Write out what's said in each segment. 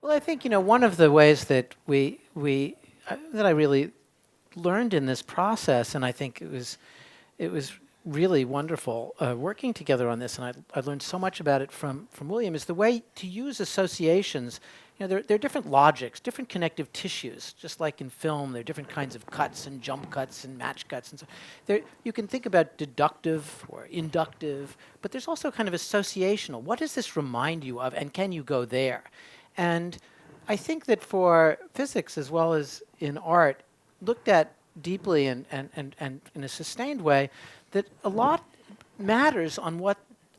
Well, I think, one of the ways that that I really learned in this process, and I think it was really wonderful working together on this, and I learned so much about it from William, is the way to use associations. There are different logics, different connective tissues, just like in film. There are different kinds of cuts and jump cuts and match cuts, and so you can think about deductive or inductive, but there's also kind of associational. What does this remind you of, and can you go there? And I think that for physics as well as in art, looked at deeply and in a sustained way, that a lot matters on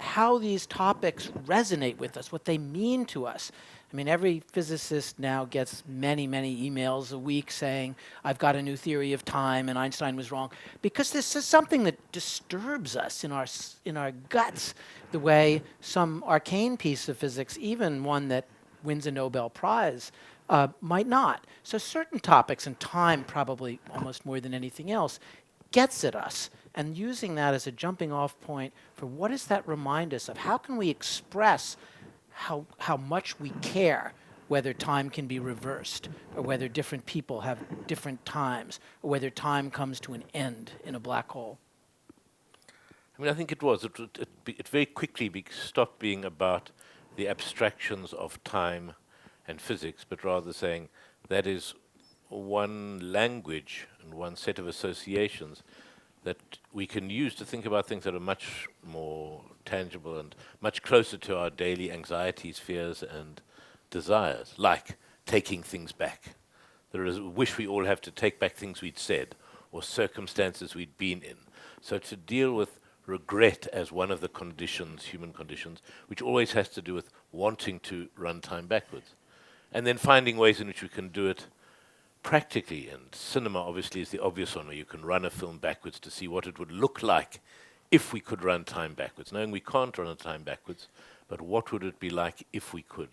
how these topics resonate with us, what they mean to us. I mean, every physicist now gets many, many emails a week saying, I've got a new theory of time and Einstein was wrong, because this is something that disturbs us in our guts, the way some arcane piece of physics, even one that wins a Nobel Prize, might not. So certain topics, and time probably almost more than anything else, gets at us. And using that as a jumping off point for what does that remind us of? How can we express how much we care whether time can be reversed, or whether different people have different times, or whether time comes to an end in a black hole? I mean, I think it very quickly stopped being about the abstractions of time and physics, but rather saying that is one language and one set of associations that we can use to think about things that are much more tangible and much closer to our daily anxieties, fears, and desires, like taking things back. There is a wish we all have to take back things we'd said or circumstances we'd been in. So to deal with regret as one of the conditions, human conditions, which always has to do with wanting to run time backwards. And then finding ways in which we can do it practically. And cinema obviously is the obvious one, where you can run a film backwards to see what it would look like if we could run time backwards. Knowing we can't run a time backwards, but what would it be like if we could?